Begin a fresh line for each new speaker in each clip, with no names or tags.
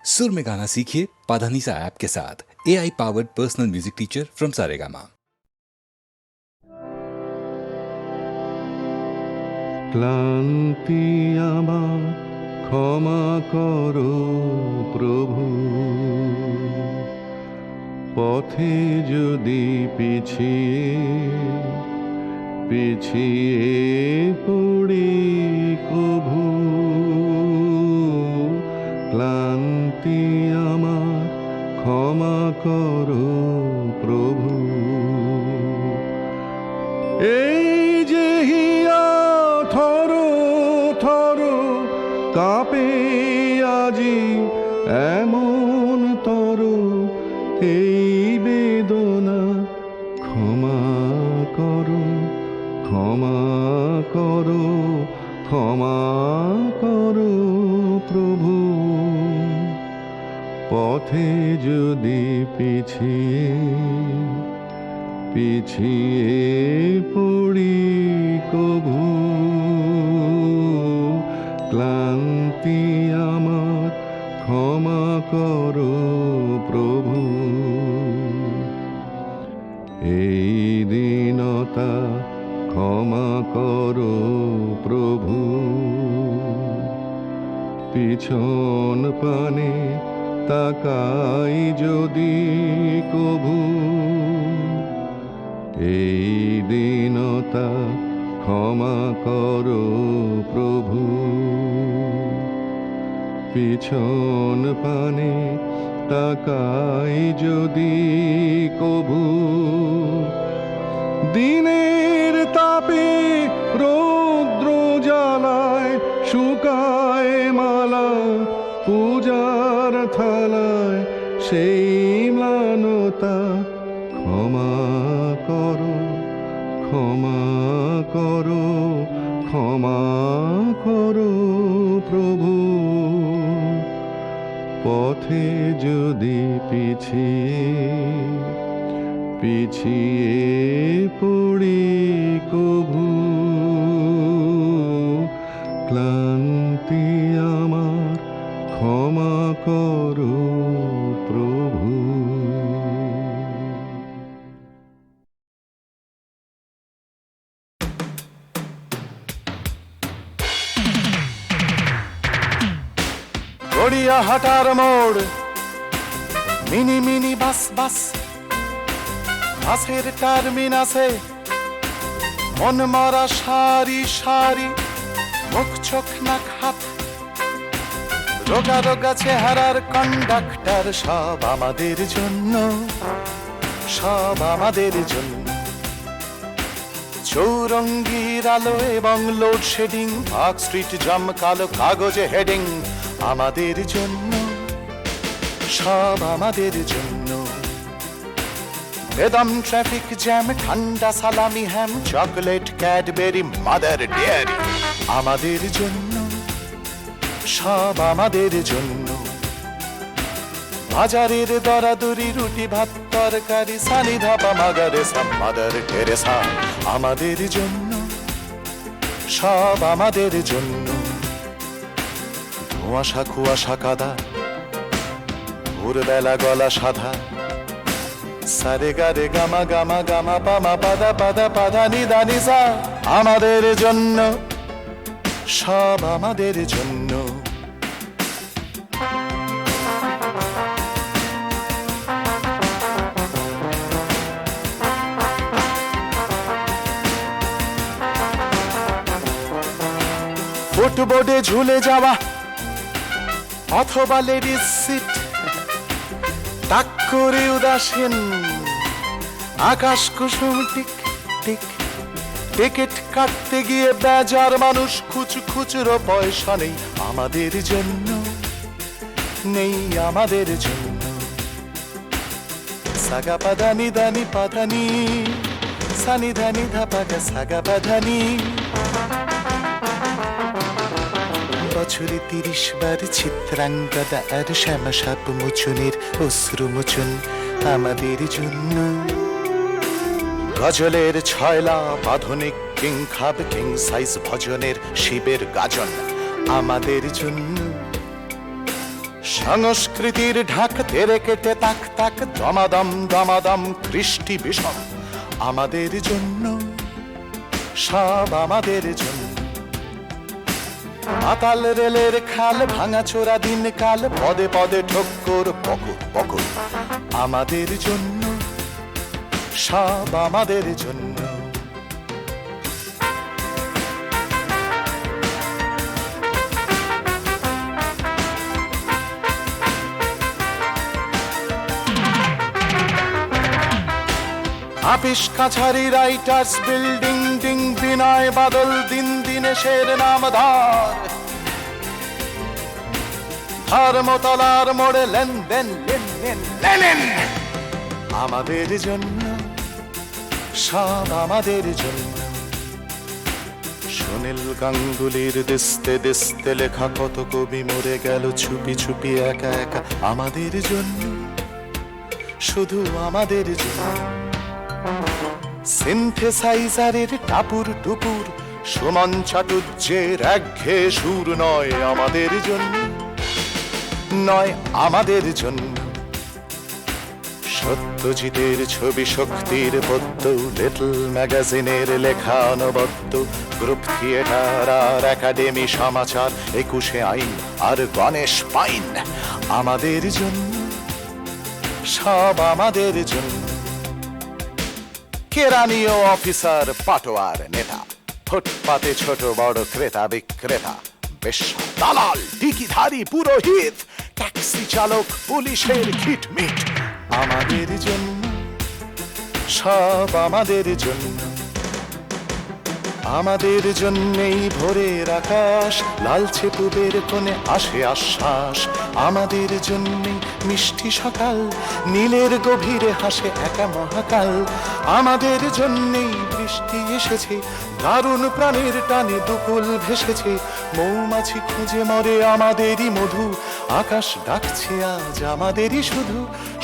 सुर में गाना सीखिए पाधानीसा ऐप के साथ। AI powered personal music teacher from Saregama.
ক্লান্তি আমার ক্ষমা করো প্রভু, পথে যদি পিছিয়ে পড়ি কভু, ক্লান্তি আমার ক্ষমা করো প্রভু। এই যে হিয়া থর থর কাঁপে আজি এমন তর, এই বেদনা ক্ষমা করো, ক্ষমা করো, ক্ষমা করো প্রভু। পথে যদি পিছিয়ে পড়ি কভু, ক্লান্তি আমার ক্ষমা করো প্রভু। এই দীনতা ক্ষমা করো প্রভু, পিছন পানে তাকাই যদি কভু, এই দীনতা ক্ষমা করো প্রভু। পিছন পানে তাকাই যদি কভু, দিনের তাপে রৌদ্র জ্বালায় শুকায় মালা পূজার থালায়, সেই ম্লানতা ক্ষমা করো, ক্ষমা করো, ক্ষমা করো প্রভু। পথে যদি পিছিয়ে পড়ি কভু, ক্লান্তি আমার ক্ষমা করো প্রভু।
গড়িয়াহাটার মোড়, মিনি মিনি বাস বাস, বাসের টার্মিনাসে মন মারা সারি সারি, মুখ চোখ নাক হাত, রোগা রোগা চেহারার কন্ডাক্টর, সব আমাদের জন্য, সব আমাদের জন্য। চৌরঙ্গির আলো এবং লোডশেডিং, পার্ক স্ট্রিট জাম কালো কাগজে হেডিং, আমাদের জন্য, সব আমাদের জন্য। বেদম ট্রাফিক জ্যাম, ঠান্ডা সালামি হ্যাম, চকলেট ক্যাডবেরি মাদার ডেয়ারি, আমাদের জন্য, সব আমাদের জন্য। বাজারের দরাদরি, রুটি ভাত তরকারি, সানি ধাপা মাগারেসা মাদার টেরেসা, আমাদের জন্য, সব আমাদের জন্য। কুয়াশা কুয়াশা কাদা, ভোরবেলা গলা সাধা, সারে গারে গামা গামা গামা পামা পাদা পাদা পাদা নিদা নিসা, আমাদের জন্য, সব আমাদের জন্য। ফুটবোর্ডে ঝুলে যাওয়া অথবা লেডিস সিট, তাক করে উদাসীন আকাশ কুসুম টিক টিক, টিকিট কাটতে গিয়ে বেজার মানুষ, খুচরো পয়সা নেই, আমাদের জন্য, নেই আমাদের জন্য। সাগা পাধানি দানি পাধানি, সানি ধানি ধাপাগা সাগা পাধানি। বছরে 30 বার চিত্রাঙ্গদা আর শ্যামা সাপ মোচনের অশ্রু মোচন, আমাদের জন্য। গজলের ছয়লা আধুনিক কিং খাব, কিং সাইজ ভজনের শিবের গাজন, আমাদের জন্য, সংস্কৃতির ঢাক তেরে কেটে তাক তাক দমাদম দমাদম কৃষ্টি বিষম আমাদের জন্য, সব আমাদের জন্য। আতাল রেলের খাল ভাঙা চোরা দিন কাল পদে পদে ঠক্কর পকর পকর আমাদের জন্য, সব আমাদের জন্য। আপিস কাছারি writers building ding Binoy Badal দিন দিনেশের নামধার ধর্মতলার মোড়ে লেনদেন লেনদেন লেনেন আমাদের জন্য, সব আমাদের জন্য। সুনীল গাঙ্গুলির দিস্তে দিস্তে লেখা কত কবি মরে গেল চুপি চুপি একা একা আমাদের জন্য, শুধু আমাদের জন্য। সিনথেসাইজারের টাপুর টুপুর সুমন চাটুর্যের একঘেয়ে সুর নয় আমাদের জন্য, নয় আমাদের জন্য। সত্যজিতের ছবি শক্তির পদ্য লিটল ম্যাগাজিনের লেখা অনবদ্য গ্রুপ থিয়েটার আর একাডেমি সমাচার 21 আইন আর গণেশ পাইন আমাদের জন্য, সব আমাদের জন্য। কেরানীয় অফিসার পাটোয়ার নেতা ফুটপাতে ছোট বড় ক্রেতা বিক্রেতা বেশ্যা দালাল টিকিধারী পুরোহিত ট্যাক্সি চালক পুলিশের খিটমিট আমাদের জন্য, সব আমাদের জন্য। আমাদের জন্যেই ভোরের আকাশ লালচে পুবের কোণে আসে আশ্বাস, আমাদের জন্যে মিষ্টি সকাল নীলের গভীরে হাসে একা মহাকাল, আমাদের জন্যেই বৃষ্টি এসেছে দারুণ প্রাণের টানে দুকুল ভেসেছে, মৌমাছি খুঁজে মরে আমাদেরই মধু, আকাশ ডাকছে আজ আমাদেরই শুধু,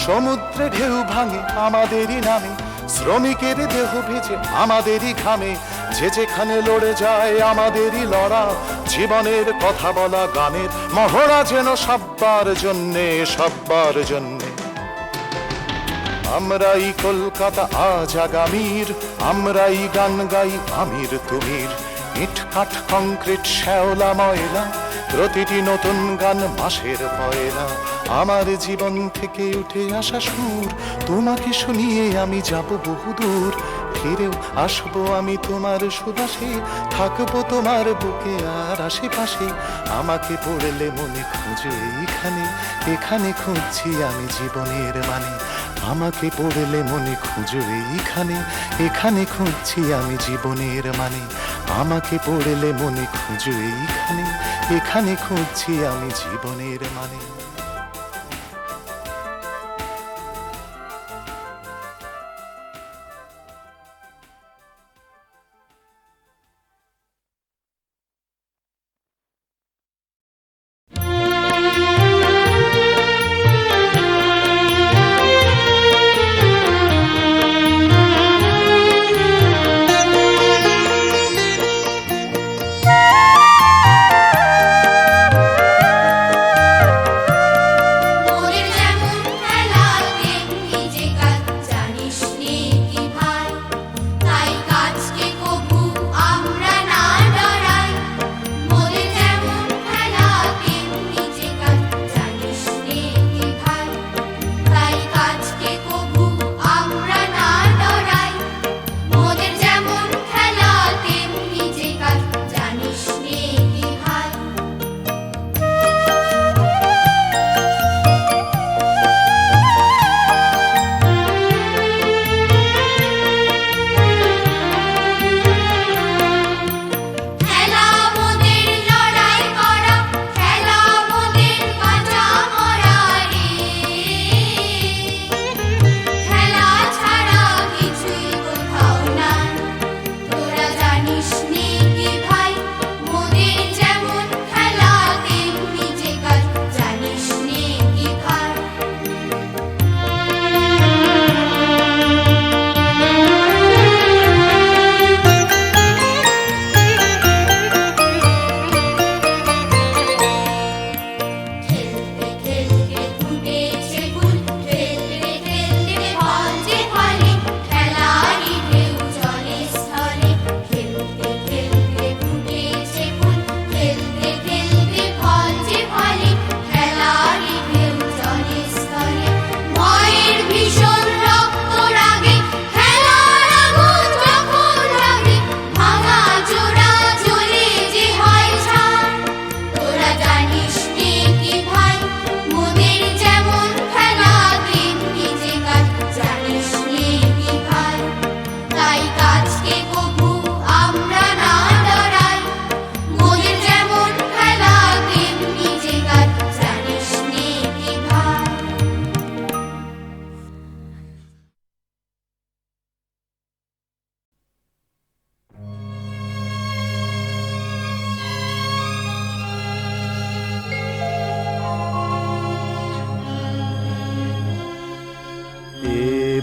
সমুদ্রে ঢেউ ভাঙে আমাদেরই নামে, শ্রমিকের দেহ ভেজে আমাদেরই ঘামে, যে যেখানে লড়ে যায় আমাদেরই লড়া, জীবনের কথা বলা গানের মহড়া যেন সব্বার জন্যে, সব্বার জন্যে। আমরাই কলকাতা আজ আগামীর, আমরাই গান গাই আমির তুমির, ইট কাঠ কংক্রিট শ্যাওলা ময়লা প্রতিটি নতুন গান মাসের পয়লা, আমার জীবন থেকে উঠে আসা সুর তোমাকে শুনিয়ে আমি যাব বহুদূর, ফিরেও আসবো আমি তোমার সুবাসে, থাকবো তোমার বুকে আর আশেপাশে, আমাকে পড়লে মনে খুঁজে এইখানে, এখানে খুঁজছি আমি জীবনের মানে, আমাকে পড়লে মনে খুঁজো এইখানে, এখানে খুঁজছি আমি জীবনের মানে, আমাকে পড়লে মনে খুঁজো এইখানে, এখানে খুঁজছি আমি জীবনের মানে।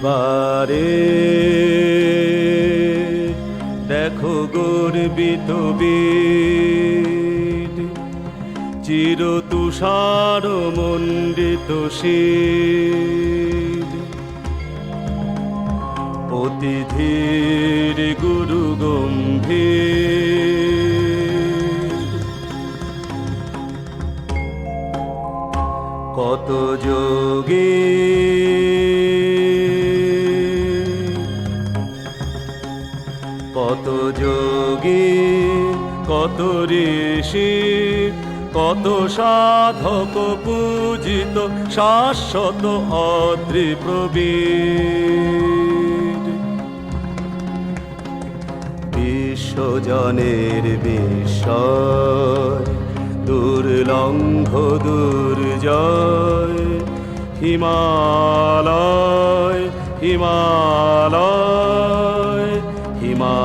এবারে দেখো গর্বিত বীর, চির তুষার মণ্ডিত শির, অতিথির গুরু গম্ভীর, কত যোগী কত যোগী কত ঋষি কত সাধক পূজিত শাশ্বত অদ্রি প্রবীর, বিশ্বজনের বিস্ময় দুর্লঙ্ঘ দুর্জয়, হিমালয় হিমালয় হিমালয়।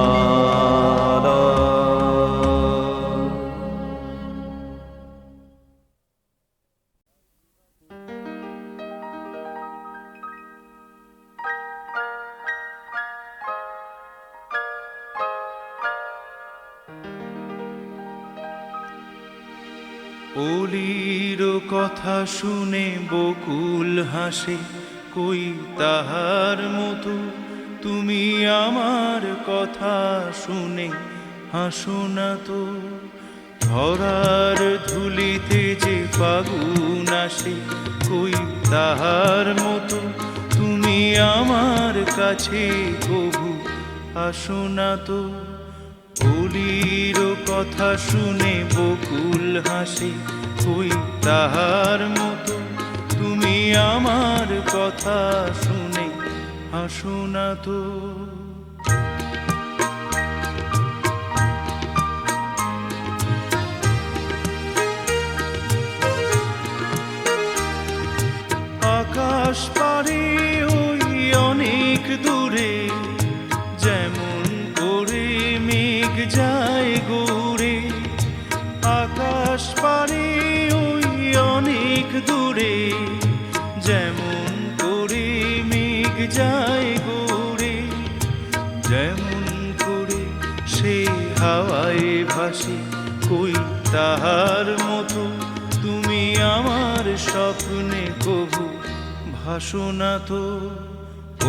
অলির কথা শুনে বকুল হাসে, কই তাহার মতো তুমি আমার কথা শুনে হাসো না তো। ধরার ধুলিতে যে ফাগুন আসে, কই তাহার মতো তুমি আমার কাছে কবু আসো না তো। অলির কথা শুনে বকুল হাসে, কই তাহার মতো তুমি আমার কথা শুনে হাসো না তো। আকাশ পারে ওই অনেক দূরে, যেমন করে মেঘ যায় গৌরে। আকাশ পারে ওই অনেক দূরে, যেমন করে মেঘ যায় গৌরে। যেমন করে সে হাওয়ায় ভাসে, কই তাহার মতো তুমি আমার স্বপ্নে কবু ভাসো না তো।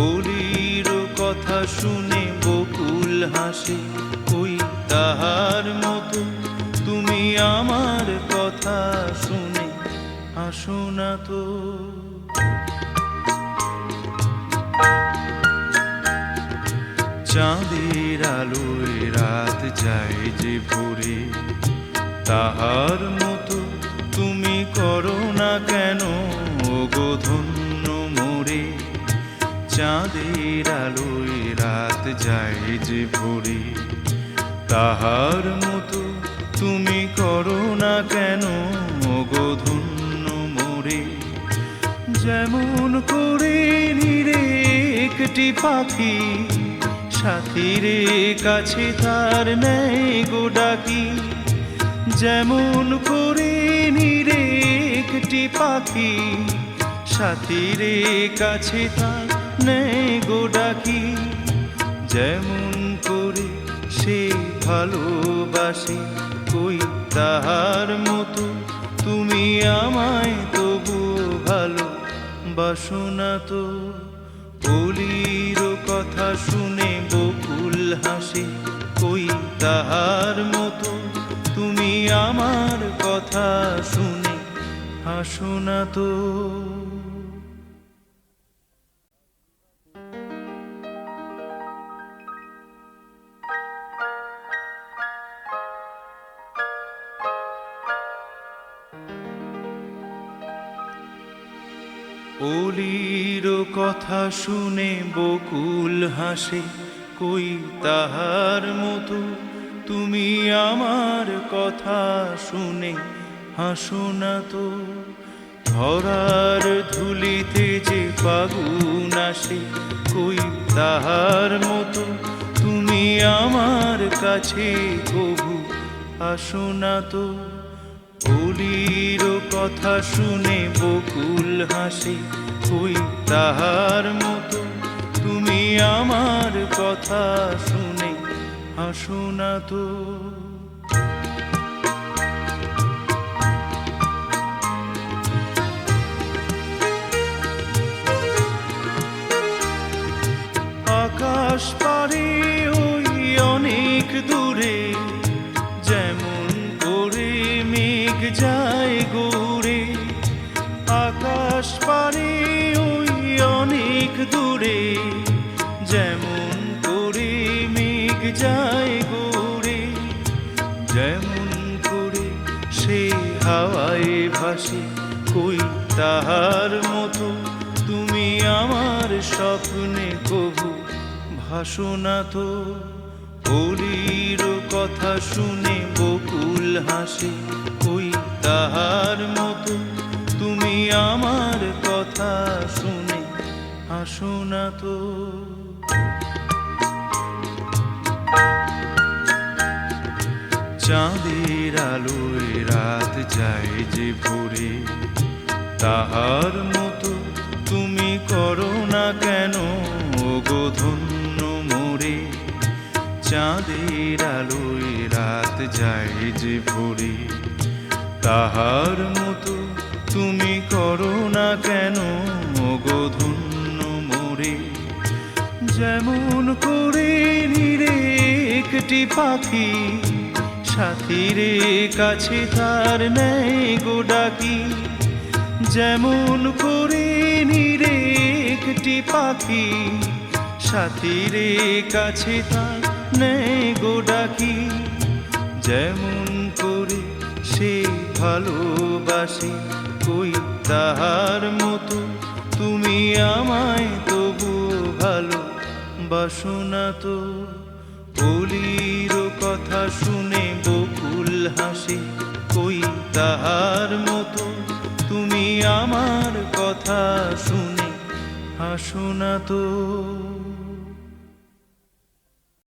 অলির কথা শুনে বকুল হাসে, কই তাহার মতো তুমি আমার কথা শুনে হাসো না তো। চাঁদের আলোয় রাত যায় যে ভোরে, তাহার মতো তুমি করো না কেন ওগো ধন্য মোরে। চাঁদের আলোয় রাত যায় যে ভোরে, তাহার মতো তুমি করো না কেন ওগো ধন্য মোরে। যেমন করে নিরে একটি পাখি, সাথীরে কাছে তার নেয় গো ডাকি। যেমন করে নিরে একটি পাখি, সাথীরে কাছে তার নেয় গো ডাকি। যেমন করে সে ভালোবাসে, কই তাহার মতো তুমি আমায় তবু ভালোবাসো না তো। অলির কথা শুনে বকুল হাসে, কই তাহার মতো তুমি আমার কথা শুনে হাসো না তো। অলির কথা শুনে বকুল হাসে, কই তাহার মতো তুমি আমার কথা শুনে হাসো না তো। ধরার ধুলিতে যে ফাগুন আসে, কই তাহার মতো তুমি আমার কাছে কবু আসো না তো। অলির কথা শুনে বকুল হাসে, কই তাহার মতো তুমি আমার কথা শুনে হাসো না তো। আকাশ পারে ওই অনেক দূরে, যেমন করে মেঘ যায় গৌরে। আকাশ পারে ওই অনেক দূরে, যেমন করে মেঘ যায় গৌরে। যেমন করে সে হাওয়ায় ভাসে, কই তাহার মতো তুমি আমার স্বপ্নে কবু ভাসো না তো। কলির কথা শুনে বকুল হাসে, কই তাহার মতো তুমি আমার কথা শুনে হাসো না তো। চাঁদের আলোয় রাত যায় যে ভোরে, তাহার মতো তুমি করো না কেন ওগো ধন্য মোরে। চাঁদের আলোয় রাত যায় যে ভোরে, তাহার মতো তুমি করো না কেন ওগো ধন্য মোরে। যেমন করে নিরে একটি পাখি, সাথীরে কাছে তার নেই গো ডাকি। যেমন করে নিরে একটি পাখি, সাথীরে কাছে তার নেই গো ডাকি। যেমন করে সে ভালোবাসে, কই তাহার মতো তুমি আমায় তবু ভালোবাসো না তো। কলির কথা শুনে বকুল হাসে, কই তাহার মতো তুমি আমার কথা শুনে হাসো না তো।